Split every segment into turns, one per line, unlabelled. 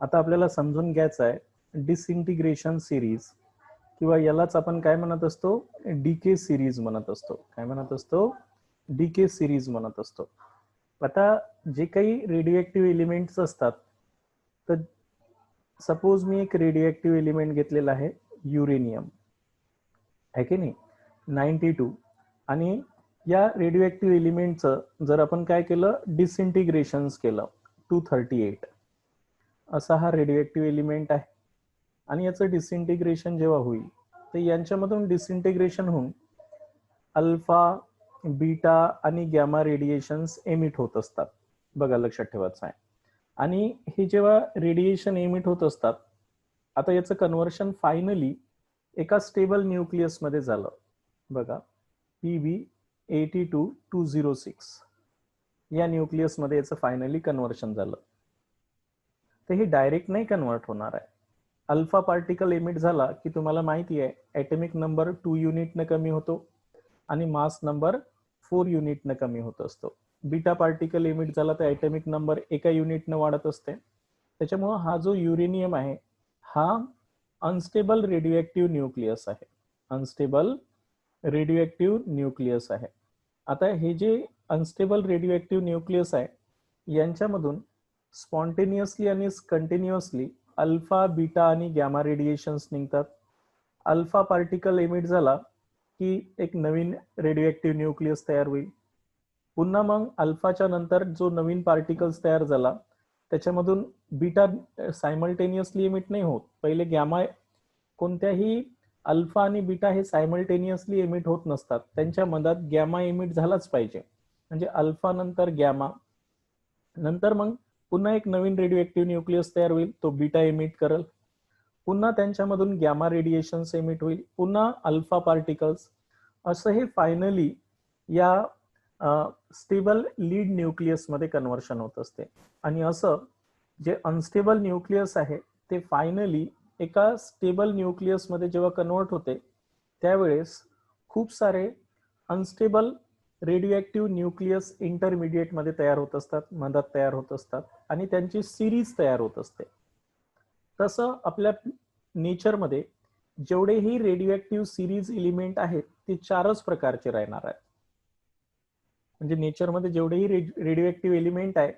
आता आपल्याला समजून घ्यायचं आहे डिसइंटिग्रेशन सिरीज किंवा यालाच आपण काय म्हणत असतो, डीके सिरीज म्हणत असतो. काय म्हणत असतो? डीके सिरीज म्हणत असतो. आता जे काही रेडिओ ऍक्टिव्ह एलिमेंट्स असतात, तर सपोज मी एक रेडिओ ऍक्टिव्ह एलिमेंट घेतलेला आहे युरेनियम, आहे की नाही, 92, आणि या रेडिओ ऍक्टिव्ह एलिमेंटचं जर आपण काय केलं, डिसइंटिग्रेशन केलं 238, असा हा रेडिओ ऍक्टिव्ह एलिमेंट आहे. आणि याचं डिसइंटिग्रेशन जेव्हा होईल तर यांच्यामधून डिसइंटिग्रेशन होऊन अल्फा, बीटा आणि गॅमा रेडिएशन्स एमिट होत असतात. बघा, लक्षात ठेवायचं आहे. आणि हे जेव्हा रेडिएशन एमिट होत असतात, आता याचं कन्व्हर्शन फायनली एका स्टेबल न्यूक्लियस मध्ये झालं. बघा, PB82206 या न्यूक्लियस मध्ये याचं फायनली कन्व्हर्शन झालं. तर हे डायरेक्ट नाही कन्व्हर्ट होणार आहे. अल्फा पार्टिकल एमिट झाला की तुम्हाला माहिती आहे ऍटॉमिक नंबर 2 युनिटने कमी होतो आणि मास नंबर 4 युनिटने कमी होत असतो. बीटा पार्टिकल एमिट झाला तर ऍटॉमिक नंबर 1 युनिटने वाढत असते. त्याच्यामुळे हा जो युरेनियम आहे हा अनस्टेबल रेडिओ न्यूक्लियस आहे. अनस्टेबल रेडिओ न्यूक्लियस आहे. आता हे जे अनस्टेबल रेडिओ न्यूक्लियस आहे यांच्यामधून स्पॉन्टेनियसली आणि कंटिन्युअसली अल्फा, बीटा आणि गॅमा रेडिएशन्स निघतात. अल्फा पार्टिकल एमिट झाला की एक नवीन रेडिओ न्यूक्लियस तयार होईल. पुन्हा मग अल्फाच्या नंतर जो नवीन पार्टिकल्स तयार झाला त्याच्यामधून बीटा सायमल्टेनियसली एमिट नाही होत. पहिले गॅमा, कोणत्याही अल्फा आणि बीटा हे सायमल्टेनियसली एमिट होत नसतात, त्यांच्या मधात गॅमा एमिट झालाच पाहिजे. म्हणजे अल्फा नंतर गॅमा, नंतर मग पुन्हा एक नवीन रेडिओ न्यूक्लियस तयार होईल, तो बीटा एमिट करेल. पुन्हा त्यांच्यामधून गॅमा रेडिएशन्स एमिट होईल, पुन्हा अल्फा पार्टिकल्स, असं हे फायनली या स्टेबल लीड न्यूक्लियस मध्ये कन्व्हर्शन होत असते. आणि असं जे अनस्टेबल न्यूक्लियस आहे ते फायनली एका स्टेबल न्यूक्लियस मध्ये जेव्हा कन्वर्ट होते त्यावेळेस खूप सारे अनस्टेबल रेडिओ न्यूक्लियस इंटरमिडिएट मध्ये तयार होत असतात, मधात तयार होत असतात आणि त्यांची सिरीज तयार होत असते. तसं आपल्या नेचरमध्ये जेवढेही रेडिओ सिरीज एलिमेंट आहेत ते 4च प्रकारचे राहणार आहेत. म्हणजे नेचरमध्ये जेवढेही रेडिओ एलिमेंट आहे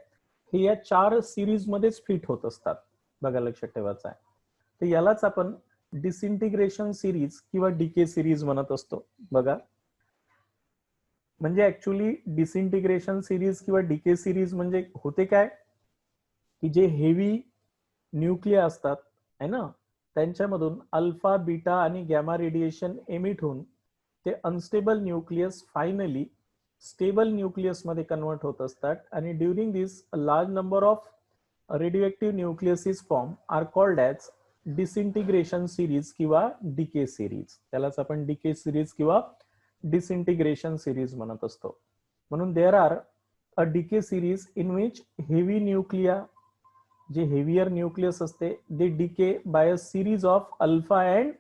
हे या 4 सिरीज मध्येच फिट होत असतात. बघा, लक्षात ठेवायचं आहे. तर यालाच आपण डिसइंटिग्रेशन सिरीज किंवा डीके सिरीज म्हणत असतो. बघा, म्हणजे ऍक्च्युली डिसइंटिग्रेशन सिरीज किंवा डीके सिरीज म्हणजे होते काय, की जे हेवी न्यूक्लिया असतात आहे ना, त्यांच्यामधून अल्फा, बीटा आणि गॅमा रेडिएशन एमिट होऊन ते unstable nucleus finally stable nucleus मध्ये कन्वर्ट होत असतात. आणि during this large number of radio nucleuses form are called as disintegration series किंवा डीके सिरीज. त्यालाच आपण डीके सिरीज किंवा डिसइंटिग्रेशन सिरीज म्हणत असतो. म्हणून there are a decay series in which heavy nuclei, जे हेवियर न्यूक्लियस असते, they decay by a series of alpha and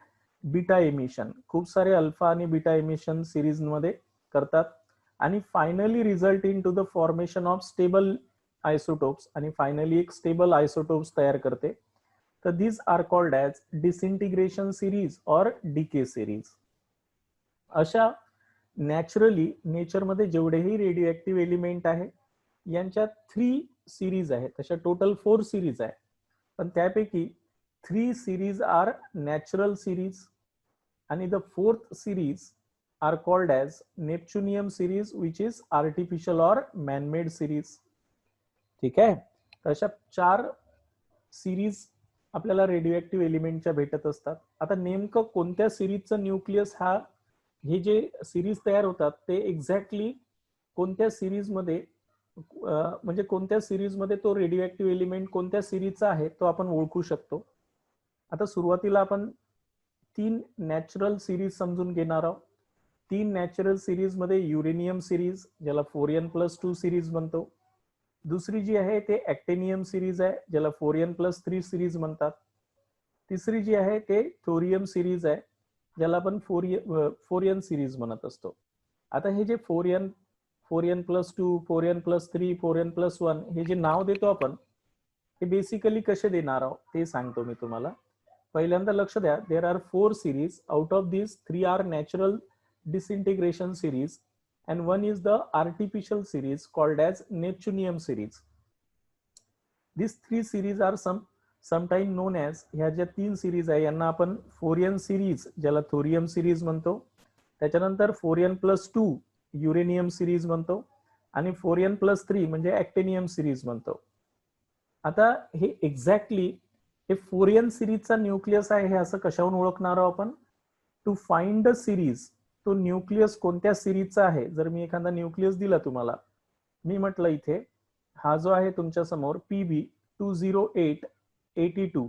beta emission. खूप सारे अल्फा आणि बीटा एमिशन सिरीज मध्ये करतात आणि finally result in to the formation of stable isotopes, आणि finally एक स्टेबल आयसोटोप्स तयार करते. तर these are called as disintegration series और डीके सिरीज. अशा नॅचरली नेचरमध्ये जेवढेही रेडिओ एलिमेंट आहे यांच्यात 3 सिरीज आहेत. तशा टोटल 4 सिरीज आहे, पण त्यापैकी 3 सिरीज आर नॅचरल सिरीज आणि the 4th series are called as neptunium series which is artificial और मॅनमेड सिरीज. ठीक आहे. तर अशा 4 सिरीज आपल्याला रेडिओ एलिमेंटच्या भेटत असतात. आता नेमकं कोणत्या सिरीजचं न्यूक्लियस हे जे सिरीज तयार होतात ते एक्झॅक्टली कोणत्या सिरीज मध्ये, म्हणजे कोणत्या सिरीज मध्ये तो रेडिओ एलिमेंट कोणत्या सिरीजचा आहे तो आपण ओळखू शकतो. आता सुरुवातीला आपण 3 नॅचरल सिरीज समजून घेणार आहोत. 3 नॅचरल सिरीज मध्ये युरेनियम सिरीज, ज्याला 4n+2 सिरीज म्हणतो. दुसरी जी आहे ते ऍक्टेनियम सिरीज आहे, ज्याला 4n+3 सिरीज म्हणतात. तिसरी जी आहे ते थोरियम सिरीज आहे, ज्याला आपण 4n सिरीज म्हणत असतो. आता हे जे 4n+2, 4n+3, 4n+1 हे जे नाव देतो आपण, हे बेसिकली कसे देणार आहोत ते सांगतो मी तुम्हाला. पहिल्यांदा लक्ष द्या, there are 4 series. Out of this 3 are natural disintegration series and one is the artificial series called as Neptunium series. These 3 series are sometimes known as, ह्या ज्या 3 सिरीज आहे यांना आपण फोरियन सिरीज, ज्याला थोरियम सिरीज म्हणतो, त्याच्यानंतर फोरियन प्लस 2 युरेनियम सिरीज म्हणतो आणि फोरियन प्लस 3 म्हणजे ऍक्टिनियम सिरीज म्हणतो. आता हे एक्झॅक्टली हे फोरियन सिरीजचा न्यूक्लियस आहे हे असं कशावरून ओळखणार आहोत आपण? टू फाइंड द सिरीज, तो न्यूक्लियस कोणत्या सिरीजचा आहे. जर मी एखादा न्यूक्लियस दिला तुम्हाला, मी म्हटलं इथे हा जो आहे तुमच्या समोर PB20882,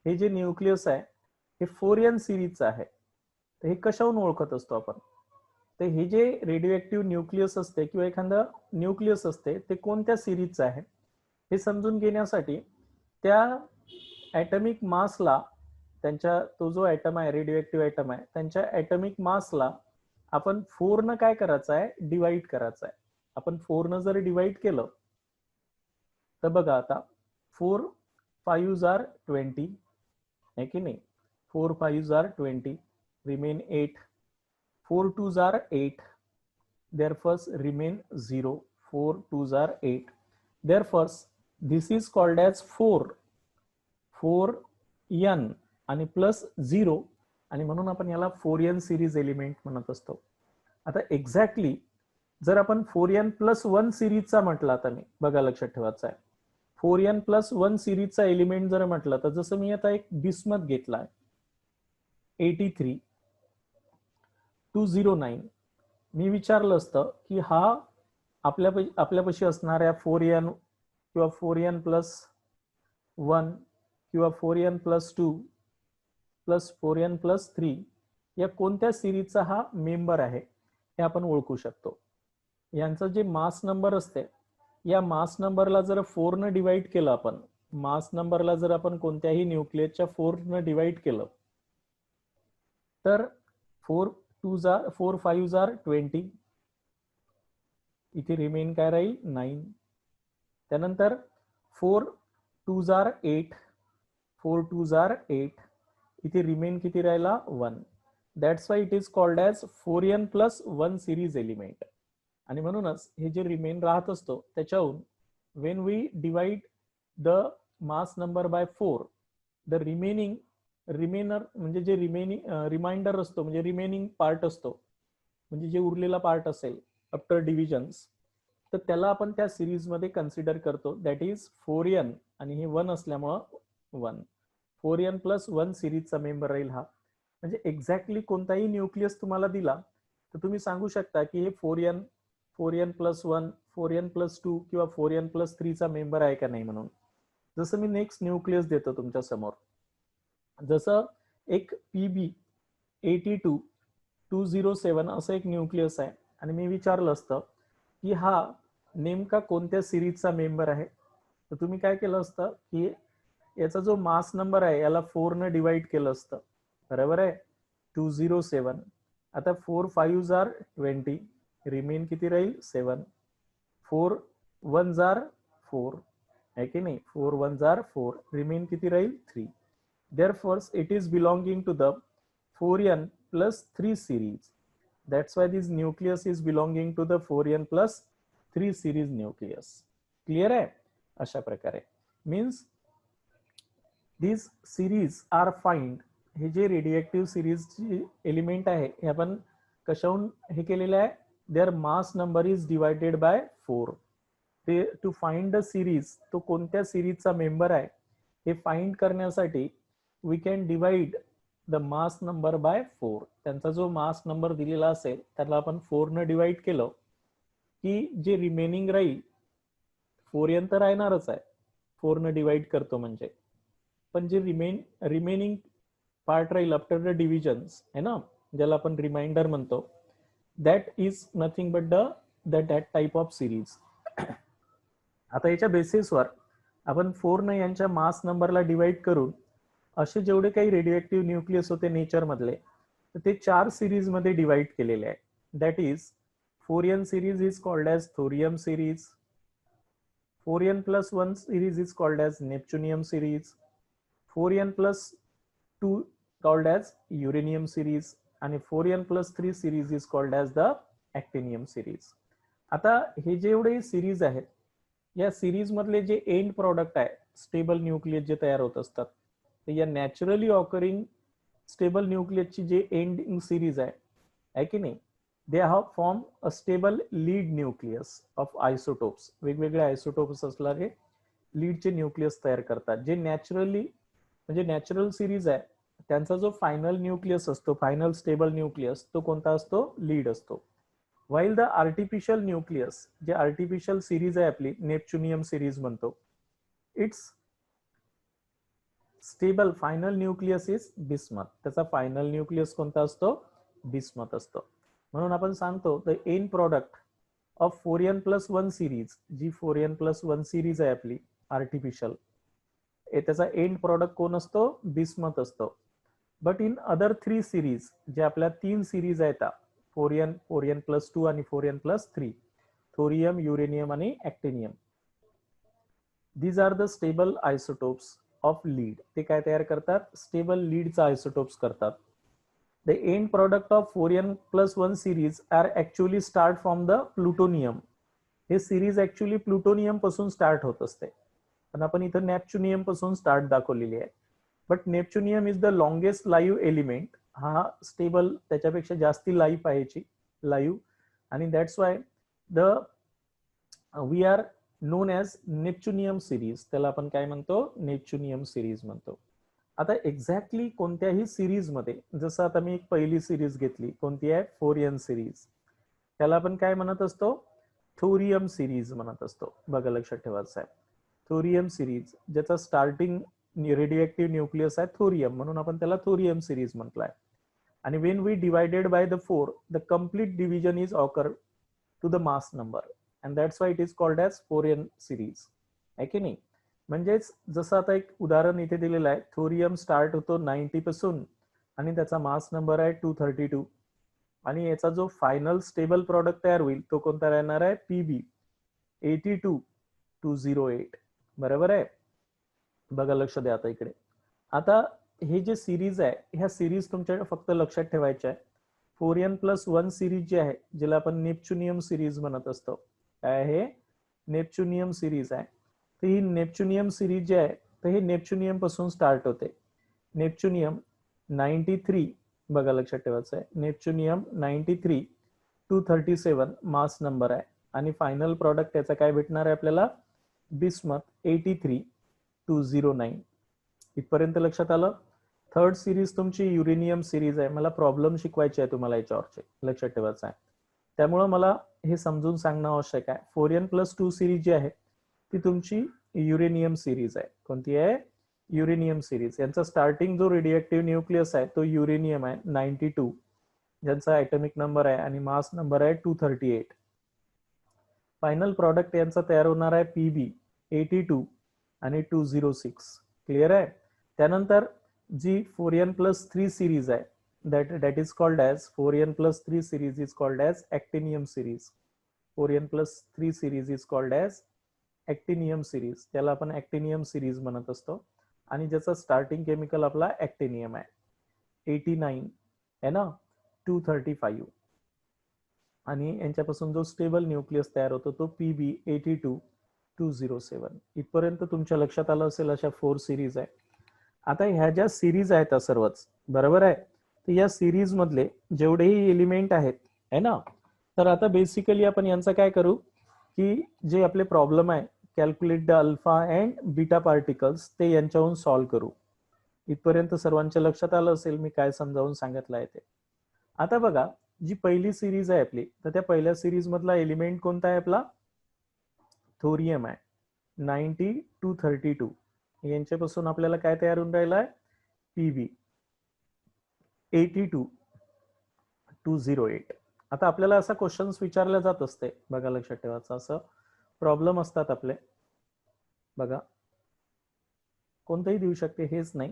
हे जे न्यूक्लियस आहे हे फोरियन सिरीजचं आहे. तर हे कशावरून ओळखत असतो आपण? तर हे जे रेडिओ ऍक्टिव्ह न्यूक्लियस असते किंवा एखादा न्यूक्लियस असते ते कोणत्या सिरीजचं आहे हे समजून घेण्यासाठी त्या ऍटमिक मासला, त्यांच्या तो जो ऍटम आहे रेडिओ ऍक्टिव्ह ऍटम आहे त्यांच्या ऍटमिक मासला आपण 4 न काय करायचं आहे? डिवाइड करायचं आहे. आपण 4 न जर डिवाइड केलं तर बघा आता 4 5s are 20 आहे की नाही? 4 5s are 20, remain 8. 4 2s are 8, therefore remain 0. 4 2s are 8, therefore this is called as 4n आणि प्लस 0 आणि म्हणून आपण याला फोरियन सिरीज एलिमेंट म्हणत असतो. आता एक्झॅक्टली जर आपण 4n प्लस 1 सिरीजचा म्हटला, आता मी बघा लक्षात ठेवायचं आहे, 4n प्लस 1 सिरीजचा एलिमेंट जर म्हटलं तर जसं मी आता एक बिस्मथ घेतलाय 83209, मी विचारलं असतं की हा आपल्यापाशी असणाऱ्या 4n किंवा 4n प्लस 1 किंवा 4n plus 2 plus 4n plus 3 या कोणत्या सिरीजचा हा मेंबर आहे हे आपण ओळखू शकतो. यांचं जे मास नंबर असते, या मास नंबरला जर 4 न डिवाइड केलं आपण, मास नंबरला जर आपण कोणत्याही न्यूक्लियसच्या 4 न डिवाइड केलं तर 4 5s are 20, इथे रिमेन काय राहील? 9. त्यानंतर 4 2s are 8, 4 2s are 8, इथे रिमेन किती राहिला? 1. That's why it is called as 4n plus 1 series element. आणि म्हणूनच हे जे रिमेन राहत असतो त्याच्याहून when we divide the mass number by 4, the remainder म्हणजे जे रिमाइंडर असतो म्हणजे रिमेनिंग पार्ट असतो, म्हणजे जे उरलेला पार्ट असेल आफ्टर डिव्हिजन्स, तर त्याला आपण त्या सिरीज मध्ये कन्सिडर करतो. दॅट इज 4n आणि हे 1 असल्यामुळं 1. 4n प्लस 1 सिरीजचा मेंबर राहील हा. म्हणजे एक्झॅक्टली कोणताही न्यूक्लियस तुम्हाला दिला तर तुम्ही सांगू शकता की हे 4n प्लस 1, 4n प्लस 2 किंवा 4n प्लस 3 चा मेंबर आहे का नाही म्हणून. जसं मी नेक्स्ट न्यूक्लियस देतो तुमच्या समोर, जसं एक PB82207 असं एक न्यूक्लियस आहे आणि मी विचारलं असतं की हा नेमका कोणत्या सिरीजचा मेंबर आहे, तर तुम्ही काय केलं असतं की याचा जो मास नंबर आहे याला 4 न डिवाइड केलं असतं, बरोबर आहे? 207. आता 4 5s are 20, रिमेन किती राहील? 7. 4 1s are 4 आहे की नाही? 4 1s are 4, रिमेन किती राहील? 3. Therefore it is belonging to the 4n plus 3 series. That's why this nucleus is belonging to the 4n plus 3 series nucleus. Clear आहे? अशा प्रकारे means these series are find, हे जे रेडिओएक्टिव्ह सिरीजची एलिमेंट आहे हे आपण कशाहून हे केलेलं आहे? Their mass number is divided by 4. ते टू फाइंड द सिरीज, तो कोणत्या सिरीजचा मेंबर आहे हे फाइंड करण्यासाठी we can divide the mass number by 4. त्यांचा जो मास नंबर दिलेला असेल त्याला आपण 4 न डिवाइड केलं की जे रिमेनिंग राहील, 4n तर राहणारच आहे 4 न डिवाइड करतो म्हणजे, पण जे रिमेनिंग पार्ट राहील आफ्टर द डिव्हिजन्स आहे ना, ज्याला आपण रिमाइंडर म्हणतो, that is nothing but that type of series. आता याच्या बेसिसवर आपण 4 न यांच्या मास नंबरला डिवाइड करून असे जेवढे काही रेडिओएक्टिव्ह न्यूक्लियस होते नेचर मधले तर ते 4 सिरीज मध्ये डिवाइड केलेले आहे. That is 4n series is called as thorium series, 4n+1 series is called as Neptunium series. 4n+2 called as uranium series आणि 4n+3 series is called as the actinium series. आता हे जेवढे series आहेत या series मधले जे end product आहे stable nucleus जे तयार होत असतात तर या नॅचरली ऑकरिंग स्टेबल न्यूक्लियसची जे एंडिंग सिरीज आहे की नाही, they have form a stable lead nucleus of isotopes. वेगवेगळे आयसोटोप्स असणारे लीडचे न्यूक्लियस तयार करतात जे नॅचरली म्हणजे नॅचरल सिरीज आहे त्यांचा जो फायनल न्यूक्लियस असतो, फायनल स्टेबल न्यूक्लियस, तो कोणता असतो? लीड असतो. वाईल द आर्टिफिशियल न्यूक्लियस जे आर्टिफिशियल सिरीज आहे आपली नेपच्युनियम सिरीज म्हणतो, its stable final nucleus is bismuth. त्याचा फायनल न्यूक्लियस कोणता असतो? बिस्मथ असतो. म्हणून आपण सांगतो the end product of 4n+1 series, जी 4n+1 सिरीज आहे आपली आर्टिफिशियल, त्याचा एंड प्रोडक्ट कोण असतो? बिस्मथ असतो. बट इन अदर 3 सिरीज, जे आपल्या 3 सिरीज आहेत 4n, 4n+2 आणि 4n+3, थोरियम, युरेनियम आणि actinium, these are the stable isotopes of lead. ते काय तयार करतात? स्टेबल लीडचा आयसोटोप्स करतात. The end product of 4n+1 series are actually start from the plutonium. हे सिरीज ऍक्च्युअली प्लुटोनियम पासून स्टार्ट होत असते, पण आपण इथं नेपच्युनियम पासून स्टार्ट दाखवलेली आहे. But neptunium is the longest live element. हा स्टेबल, त्याच्यापेक्षा जास्ती लाईफ आहे लाईव्ह, आणि that's why the we are known as neptunium series. त्याला आपण काय म्हणतो? नेपच्युनियम सिरीज म्हणतो. आता एक्झॅक्टली कोणत्याही सिरीज मध्ये, जसं आता मी एक पहिली सिरीज घेतली, कोणती आहे? 4n सिरीज, त्याला आपण काय म्हणत असतो? थोरियम सिरीज म्हणत असतो. बघा, लक्षात ठेवायचं आहे. थोरियम सिरीज ज्याचा स्टार्टिंग रेडिओएक्टिव्ह न्यूक्लियस आहे थोरियम, म्हणून आपण त्याला थोरियम सिरीज म्हटलाय. आणि when we divided by the 4, the complete division is occur to the mass number, and that's why it is called as 4n series, आहे की नाही? म्हणजेच जसं आता एक उदाहरण इथे दिलेलं आहे, थोरियम स्टार्ट होतो 90 पासून आणि त्याचा मास नंबर आहे 232, आणि याचा जो फायनल स्टेबल प्रॉडक्ट तयार होईल तो कोणता राहणार आहे? PB 82208. बरोबर आहे? बघा, लक्ष द्या आता इकडे. आता हे जे सिरीज आहे, ह्या सिरीज तुमच्या फक्त लक्षात ठेवायच्या आहे. 4n+1 सिरीज जी आहे, जिला आपण नेपच्युनियम सिरीज म्हणत असतो, काय आहे? नेपच्युनियम सिरीज आहे. तर ही नेपच्युनियम सिरीज जी आहे, तर हे नेपच्युनियम पासून स्टार्ट होते. नेपच्युनियम 93, बघा लक्षात ठेवायचं आहे, नेपच्युनियम 93 237 मास नंबर आहे, आणि फायनल प्रॉडक्ट त्याचा काय भेटणार आहे आपल्याला? बिस्मथ 83209. इथपर्यंत लक्षात आलं? थर्ड सिरीज तुमची युरेनियम सिरीज आहे. मला प्रॉब्लेम शिकवायचे आहे तुम्हाला याच्यावरचे, लक्षात ठेवायचं आहे. त्यामुळं मला हे समजून सांगणं आवश्यक आहे. 4n+2 सिरीज जी आहे ती तुमची युरेनियम सिरीज आहे. कोणती आहे? Uranium series. यांचा स्टार्टिंग जो रेडिओएक्टिव्ह न्यूक्लियस आहे तो युरेनियम आहे 92, ज्यांचा ऍटॉमिक नंबर आहे आणि मास नंबर आहे 238. फायनल प्रॉडक्ट यांचा तयार होणार आहे PB 82 आणि 206. क्लिअर आहे? त्यानंतर जी 4n+3 सिरीज आहे, that is called as 4n+3 series is called as actinium series. 4n+3 series is called as actinium series. त्याला आपण actinium series म्हणत असतो, आणि ज्याचा स्टार्टिंग केमिकल आपला actinium आहे 89 आहे ना, 235, आणि यांच्यापासून जो स्टेबल न्यूक्लियस तयार होतो तो PB 82207. इथपर्यंत तुमच्या लक्षात आलं असेल. अशा 4 सिरीज आहे. आता ह्या ज्या सिरीज आहेत सर्वच, बरोबर आहे, तर या सिरीज मधले जेवढेही एलिमेंट आहेत है ना, तर आता बेसिकली आपण यांचं काय करू की जे आपले प्रॉब्लेम आहे, calculate the alpha and beta particles, ते यांच्याहून सॉल्व्ह करू. इथपर्यंत सर्वांच्या लक्षात आलं असेल मी काय समजावून सांगितलं आहे ते. आता बघा, जी पहिली सिरीज आहे आपली, तर त्या पहिल्या सिरीज मधला एलिमेंट कोणता आहे आपला? थोरियम आहे 9232. यांच्यापासून आपल्याला काय तयार होऊन राहिलं आहे? PB 82208. आता आपल्याला असा क्वेश्चन्स विचारला जात असते, बघा लक्षात ठेवायचं, असं प्रॉब्लेम असतात आपले, बघा कोणतेही देऊ शकते, हेच नाही,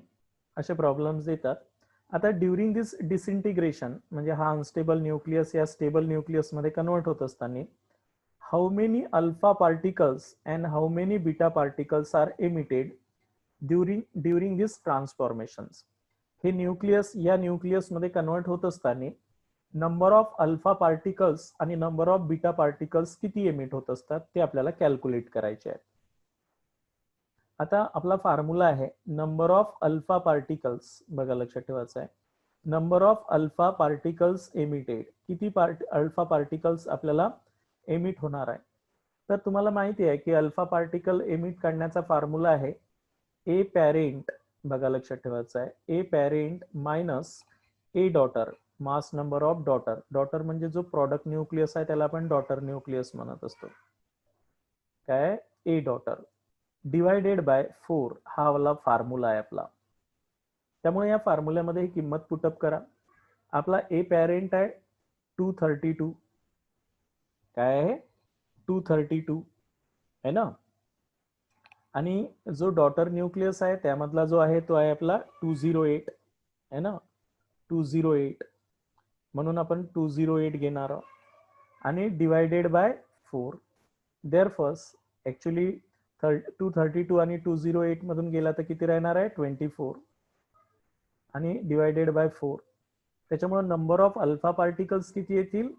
असे प्रॉब्लेम्स देतात. आता ड्युरिंग दिस डिसइंटिग्रेशन, म्हणजे हा अनस्टेबल न्यूक्लियस या स्टेबल न्यूक्लियस मध्ये कन्वर्ट होत असताना how many alpha particles and how many beta particles are emitted during these transformations. हे न्यूक्लियस या न्यूक्लियस मध्ये कन्वर्ट होत असताना नंबर ऑफ अल्फा पार्टिकल्स आणि नंबर ऑफ बीटा पार्टिकल्स किती एमिट होत असतात ते आपल्याला कॅल्क्युलेट करायचे आहे. आता आपला फॉर्म्युला आहे नंबर ऑफ अल्फा पार्टिकल्स. बघा लक्षात ठेवायचं आहे, number of alpha particles emitted, किती अल्फा पार्टिकल्स आपल्याला एमिट होणार आहे. तर तुम्हाला माहिती आहे की अल्फा पार्टिकल एमिट करण्याचा फॉर्म्युला आहे ए पॅरेंट. बघा लक्षात ठेवायचं आहे, A parent minus A daughter mass number of daughter. Daughter म्हणजे जो प्रॉडक्ट न्यूक्लियस आहे त्याला आपण डॉटर न्यूक्लियस म्हणत असतो. काय ए डॉटर डिवायडेड बाय 4 हा वाला फॉर्म्युला आहे आपला. त्यामुळे या फॉर्म्युल्यामध्ये ही किंमत पुटअप करा. आपला ए पॅरेंट आहे 232. काय आहे 232 आहे ना. आणि जो डॉटर न्यूक्लियस आहे त्यामधला जो आहे तो आहे आपला 208 आहे ना, 208. म्हणून आपण 208 घेणार आहोत आणि डिवायडेड बाय 4. देअरफॉर ऍक्च्युली 232 आणि 208 मधून गेला तर किती राहणार आहे 24 आणि डिवायडेड बाय 4. त्याच्यामुळे नंबर ऑफ अल्फा पार्टिकल्स किती येतील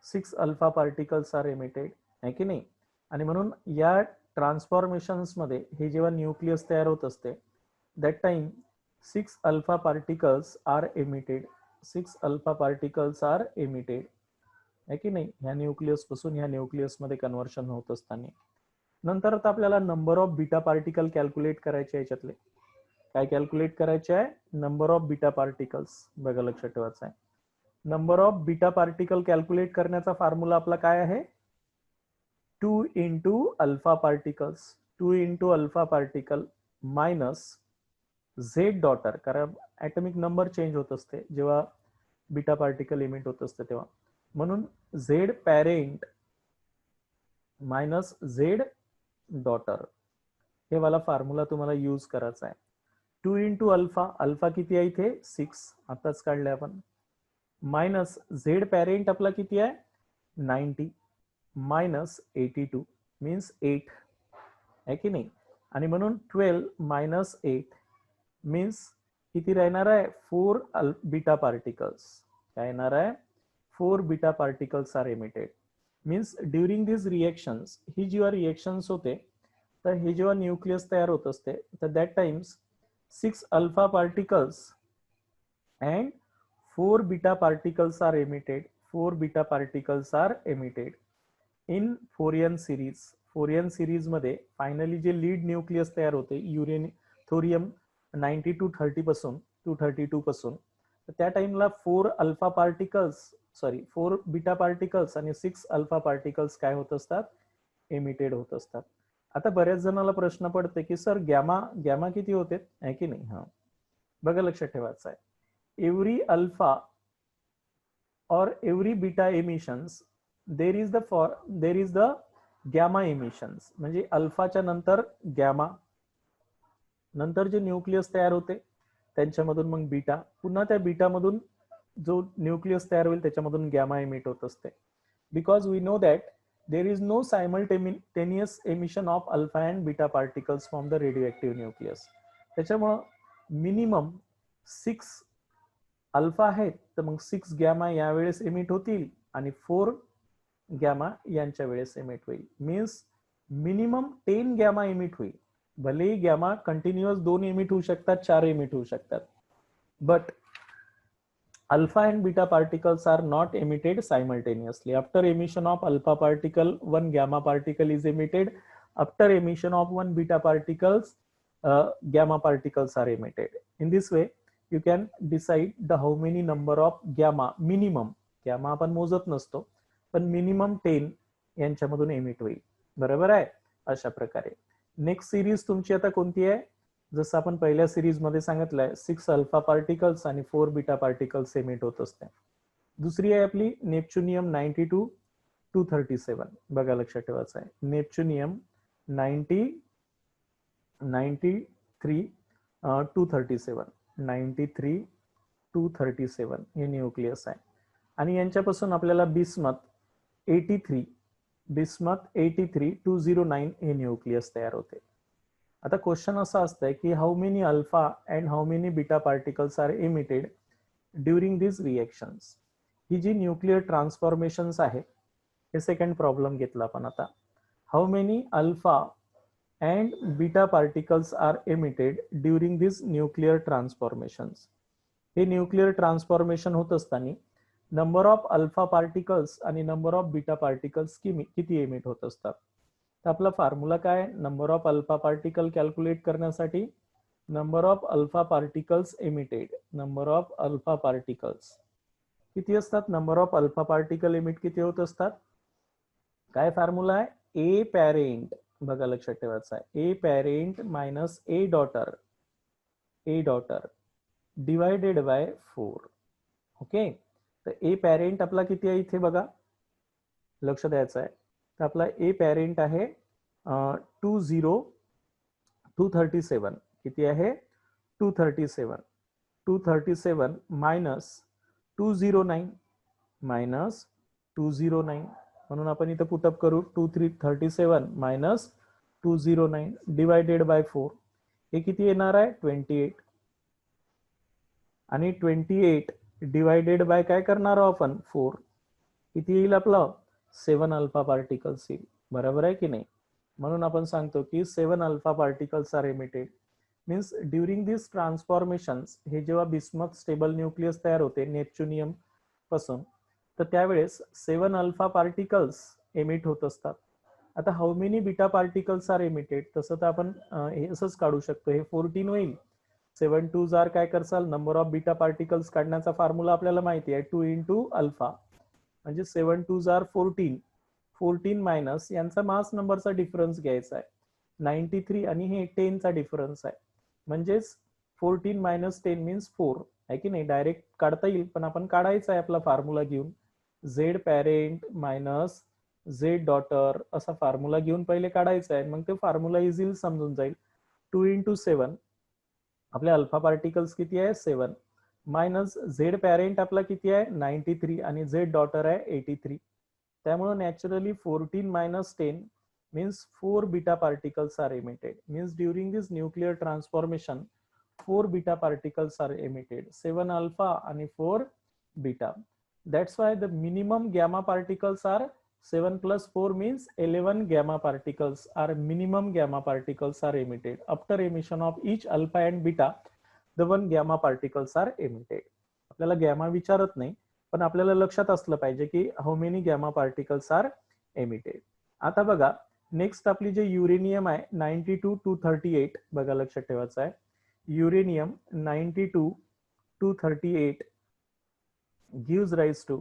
6 अल्फा पार्टिकल्स आर एमिटेड आहे की नाही. आणि म्हणून या ट्रान्सफॉर्मेशन्स मध्ये हे जेव्हा न्यूक्लियस तयार होत असते that time 6 alpha particles are emitted. 6 alpha particles are emitted आहे की नाही. ह्या न्यूक्लियस पासून ह्या न्यूक्लियस मध्ये कन्व्हर्शन होत असताना नंतर आता आपल्याला number of beta particle calculate करायचे. याच्यातले काय कॅल्क्युलेट करायचे आहे नंबर ऑफ बीटा पार्टिकल्स. बघा लक्षात ठेवायचं आहे, number of beta particle calculate करण्याचा फॉर्म्युला आपला काय आहे 2 into alpha particles. 2 into alpha particle minus Z daughter, कारण ऍटॉमिक नंबर चेंज होत असते जेव्हा बीटा पार्टिकल इमिट होत असते तेव्हा. म्हणून Z parent minus Z daughter हे वाला फॉर्म्युला तुम्हाला यूज करायचा आहे. 2 इंटू अल्फा, अल्फा किती आहे इथे 6 आताच काढले आपण, मायनस झेड पॅरेंट आपला किती आहे 90 मायनस 82 मीन्स 8 आहे की नाही. आणि म्हणून 12 मायनस 8 मीन्स किती राहणार आहे 4 बीटा पार्टिकल्स. काय येणार आहे 4 beta particles are emitted. Means during this reactions, ही जेव्हा रिएक्शन्स होते तर हे जेव्हा न्यूक्लियस तयार होत असते तर that times 6 alpha particles and 4 beta particles are emitted. 4 beta particles are emitted in फोरियन सिरीज. फोरियन सिरीज मध्ये फायनली जे लीड न्यूक्लियस तयार होते थोरियम 90-30 पासून 232 पासून, तर त्या टाइमला 4 अल्फा पार्टिकल्स 4 बीटा पार्टिकल्स आणि 6 अल्फा पार्टिकल्स काय होत असतात एमिटेड होत असतात. आता बऱ्याच जणांना प्रश्न पडते की सर गॅमा किती होते आहे की नाही. हा बघा लक्षात ठेवायचं आहे, एव्हरी अल्फा और every beta emissions there is the gamma emissions. म्हणजे अल्फाच्या नंतर गॅमा, नंतर जे न्यूक्लियस तयार होते त्यांच्यामधून मग बीटा, पुन्हा त्या बीटा मधून जो न्यूक्लियस तयार होईल त्याच्यामधून गॅमा एमिट होत असते. Because we know that there is no simultaneous emission of alpha and beta particles from the radio nucleus. त्याच्यामुळं मिनिमम 6 अल्फा आहेत तर मग 6 गॅमा यावेळेस एमिट होतील आणि 4 गॅमा यांच्या वेळेस एमिट होईल. मीन्स मिनिमम 10 गॅमा एमिट होईल. भलेही गॅमा कंटिन्युअस 2 एमिट होऊ शकतात, 4 एमिट होऊ शकतात, but alpha and beta particles are not emitted simultaneously. After emission of alpha particle, one gamma particle is emitted. After emission of one beta particles, gamma particles are emitted. In this way, you can decide the how many number of gamma minimum. Gamma आपण मोजत नसतो, पण minimum 10 यांच्यामधून emit होईल. बरोबर आहे. अशा प्रकारे next series तुमची आता कोणती आहे, जसं आपण पहिल्या सिरीज मध्ये सांगितलंय 6 अल्फा पार्टिकल्स आणि 4 बीटा पार्टिकल्स एमिट होत असते. दुसरी आहे आपली नेपच्युनियम 92-237. बघा लक्षात ठेवायचं आहे, नेपच्युनियम 93-237 हे न्यूक्लियस आहे. आणि यांच्यापासून आपल्याला बिस्मथ 83 209 हे न्यूक्लियस तयार होते. आता क्वेश्चन असा असतंय की how many alpha and how many beta particles are emitted during this reactions. ही जी न्यूक्लियर ट्रान्सफॉर्मेशन्स आहे हे सेकंड प्रॉब्लेम घेतला आपण आता. How many alpha and beta particles are emitted during this nuclear transformations. हे न्यूक्लियर ट्रान्सफॉर्मेशन होत असताना नंबर ऑफ अल्फा पार्टिकल्स आणि नंबर ऑफ बीटा पार्टिकल्स किती एमिट होत असतात. तर आपला फॉर्म्युला काय, number of alpha particle calculate करण्यासाठी number of alpha particles emitted, number of alpha particles किती असतात, number of alpha particle emit किती होत असतात. काय फॉर्म्युला आहे, ए पॅरेंट, बघा लक्षात ठेवायचं आहे, A parent minus A daughter divided by 4. Okay, तर ए पॅरेंट आपला किती आहे इथे बघा, लक्ष द्यायचं आहे. तर आपला ए पॅरेंट आहे 237. किती आहे, 237 मायनस 209 म्हणून आपण इथं पुटअप करू 237 मायनस 209 डिवायडेड बाय 4. हे किती येणार आहे, 28. आणि 28 डिवायडेड बाय काय करणार आहोत आपण, 4. किती येईल आपलं, 7 अल्फा पार्टिकल्स येईल. बरोबर आहे की नाही. म्हणून आपण सांगतो की 7 alpha particles are emitted. Means during this transformations, हे जेव्हा बिस्मथ स्टेबल न्यूक्लियस तयार होते नेपच्युनियम पासून, तर त्यावेळेस 7 अल्फा पार्टिकल्स एमिट होत असतात. आता how many beta particles are emitted, तसं तर आपण हे असंच काढू शकतो, हे 14 होईल. 7 2 जार काय करसाल, नंबर ऑफ बीटा पार्टिकल्स काढण्याचा फॉर्म्युला आपल्याला माहिती आहे, 2 इंटू अल्फा, म्हणजे 7 2 जार 14 मायनस यांचा मास नंबरचा डिफरन्स घ्यायचा आहे 93 आणि हे 10 चा डिफरन्स आहे, म्हणजेच 14 मायनस 10 मीन्स 4 आहे की नाही. डायरेक्ट काढता येईल पण आपण काढायचा आहे आपला फॉर्म्युला घेऊन, Z parent minus Z daughter असा फॉर्म्युला घेऊन पहिले काढायचा आहे, मग ते फॉर्म्युला इझिली समजून जाईल. 2 इंटू 7 आपले अल्फा पार्टिकल्स किती आहे, 7 मायनस झेड पॅरेंट आपला किती आहे, 93 आणि झेड डॉटर आहे 83. त्यामुळे naturally 14 minus 10 means 4 beta particles are emitted. Means during this nuclear transformation 4 beta particles are emitted, 7 alpha and 4 beta. That's why the minimum gamma particles are 7 plus 4 means 11 gamma particles are minimum gamma particles are emitted. After emission of each alpha and beta, the one gamma particles are emitted. आपल्याला gamma विचारत नाही, पण आपल्याला लक्षात असलं पाहिजे की how many gamma particles are emitted. आता बघा नेक्स्ट आपली जे युरेनियम आहे 92 238, बघा लक्षात ठेवायचं आहे, युरेनियम 92 238 गिव्स राईज टू,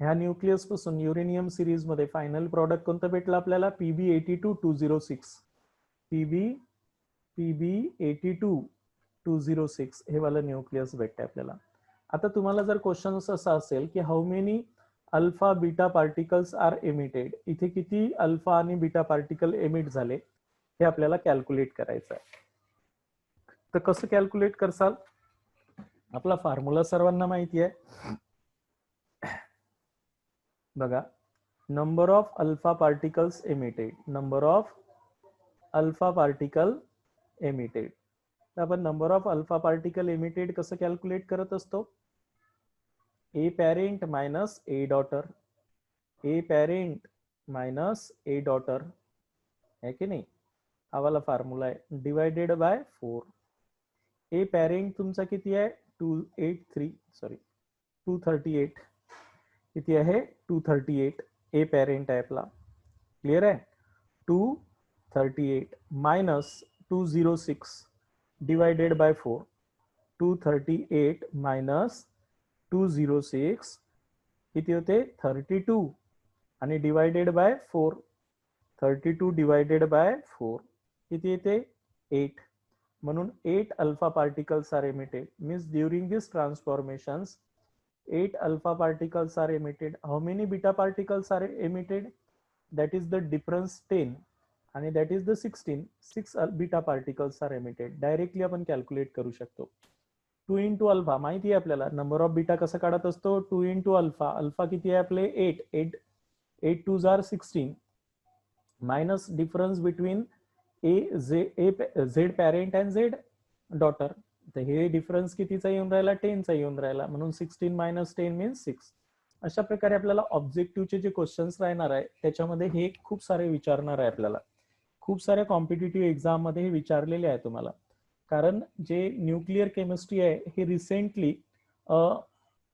ह्या न्यूक्लियस पासून युरेनियम सिरीज मध्ये फायनल प्रॉडक्ट कोणतं भेटलं आपल्याला, PB82 206, PB82 206 हे वाला न्यूक्लियस भेटते आपल्याला. आता तुम्हाला जर क्वेश्चन असा असेल की how many alpha beta particles are emitted, इथे किती अल्फा आणि बीटा पार्टिकल एमिट झाले हे आपल्याला कॅल्क्युलेट करायचं आहे. तर कसं कॅल्क्युलेट करसाल, आपला फॉर्म्युला सर्वांना माहिती आहे बघा, number of alpha particles emitted, number of alpha particle emitted. तर आपण number of alpha particle emitted कसं कॅल्क्युलेट करत असतो, A parent minus A daughter, A parent minus A daughter है की नाही, हा वाला फॉर्म्युला आहे, डिवायडेड बाय 4. ए पॅरेंट तुमचा किती आहे 238 किती आहे 238, ए पॅरेंट आहे आपला, क्लिअर आहे, 238 मायनस 206 डिवायडेड बाय 4, 238 मायनस 206 किती होते 32 आणि डिवायडेड बाय 4, 32 डिवायडेड बाय 4 किती येते 8. म्हणून 8 alpha particles are emitted. Means during this transformations 8 alpha particles are emitted. How many beta particles are emitted, that is the difference 10 आणि that is the 16 beta particles are emitted. Directly आपण calculate करू शकतो. 2 into alpha माहिती आहे आपल्याला, number of beta कसं काढत असतो, 2 इंटू अल्फा. अल्फा किती आहे आपले 8 टू जार 16 minus difference between Z parent and Z daughter. तर हे डिफरन्स कितीचा येऊन राहिला, 10चा येऊन राहिला, म्हणून 16 मायनस 10 मीन्स 6. अशा प्रकारे आपल्याला ऑब्जेक्टिव्हचे जे क्वेश्चन्स राहणार आहे त्याच्यामध्ये हे खूप सारे विचारणार आहे आपल्याला. खूप साऱ्या कॉम्पिटिटिव्ह एक्झाम मध्ये हे विचारलेले आहे तुम्हाला. कारण जे न्यूक्लिअर केमिस्ट्री आहे हे रिसेंटली